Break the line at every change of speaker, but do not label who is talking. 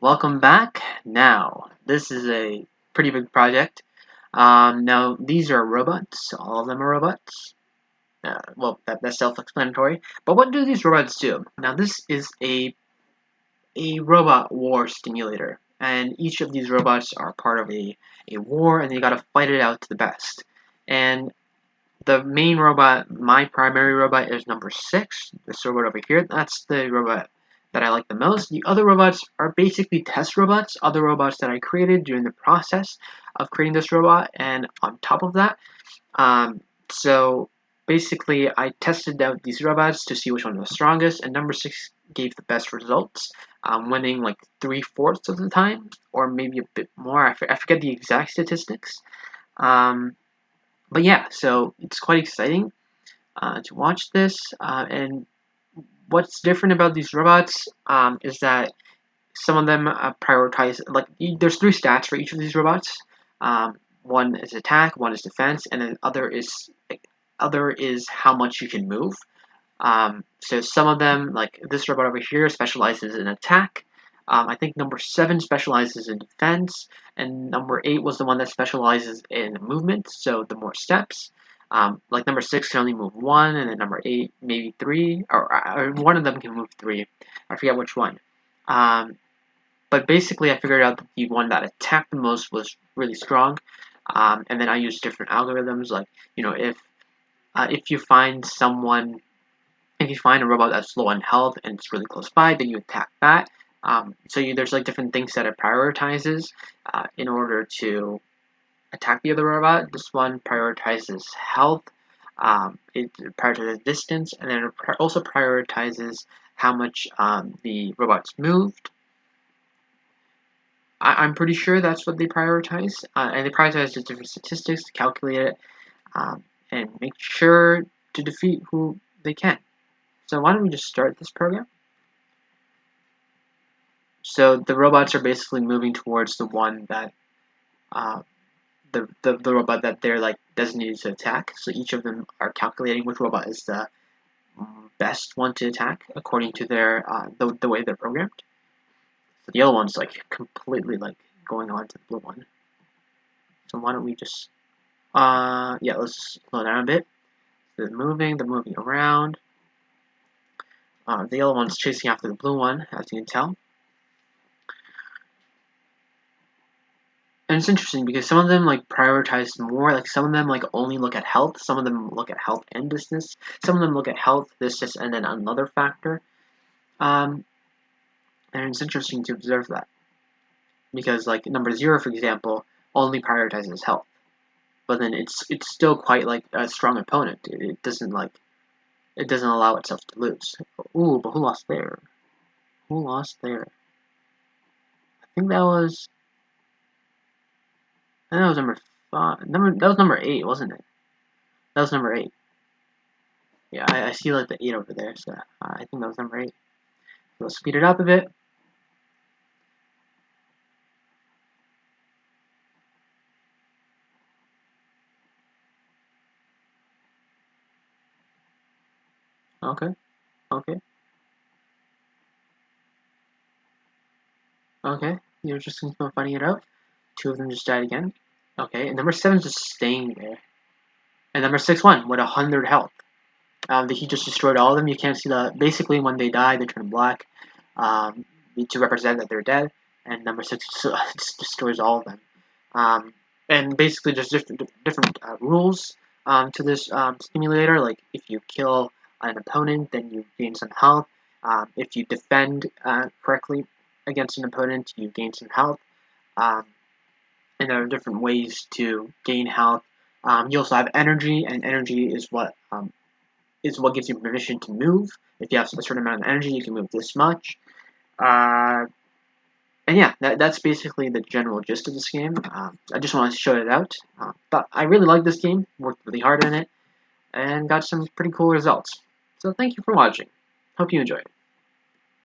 Welcome back. Now, this is a pretty big project. Now, these are robots. All of them are robots. That's self-explanatory. But what do these robots do? Now, this is a robot war simulator, and each of these robots are part of a war, and they gotta fight it out to the best. And the main robot, my primary robot, is number 6. This robot over here, that's the robot that I like the most. The other robots are basically test robots, other robots that I created during the process of creating this robot, and on top of that, so basically I tested out these robots to see which one was strongest, and number 6 gave the best results, winning like 3/4 of the time, or maybe a bit more. I forget the exact statistics. But yeah, so it's quite exciting to watch this. And what's different about these robots is that some of them prioritize, like, there's 3 stats for each of these robots. One is attack, one is defense, and then other is how much you can move. So some of them, like this robot over here, specializes in attack. I think number 7 specializes in defense, and number 8 was the one that specializes in movement, so the more steps. Like number 6 can only move 1, and then number 8 maybe 3, or one of them can move 3. I forget which one. But basically, I figured out that the one that attacked the most was really strong, and then I used different algorithms, like, if you find someone if you find a robot that's low on health and it's really close by, then you attack that. There's like different things that it prioritizes in order to attack the other robot. This one prioritizes health, it prioritizes distance, and then it also prioritizes how much the robot's moved. I'm pretty sure that's what they prioritize, and they prioritize the different statistics to calculate it and make sure to defeat who they can. So why don't we just start this program? So the robots are basically moving towards the one that the robot that they're like designated to attack. So each of them are calculating which robot is the best one to attack according to their the way they're programmed. So the yellow one's like completely like going on to the blue one. So why don't we just let's slow down a bit. They're moving around. The yellow one's chasing after the blue one, as you can tell. And it's interesting because some of them like prioritize more, like some of them like only look at health, some of them look at health and distance, some of them look at health, distance, and then another factor. And it's interesting to observe that. Because like number 0, for example, only prioritizes health. But then it's still quite like a strong opponent. It doesn't allow itself to lose. Ooh, but who lost there? Who lost there? I think that was number 5. That was number 8, wasn't it? That was number 8. Yeah, I see like the 8 over there, so I think that was number 8. So let's speed it up a bit. Okay, okay. Okay, you're just finding it out. 2 of them just died again. Okay, and number 7 is just staying there. And number 6 won with 100 health. He just destroyed all of them. You can't see basically when they die, they turn black to represent that they're dead. And number 6 just destroys all of them. And basically, there's different rules to this simulator. Like if you kill an opponent, then you gain some health. If you defend correctly against an opponent, you gain some health. And there are different ways to gain health. You also have energy, and energy is what gives you permission to move. If you have a certain amount of energy, you can move this much. And yeah, that's basically the general gist of this game. I just wanted to show it out. But I really like this game, worked really hard on it, and got some pretty cool results. So thank you for watching. Hope you enjoyed.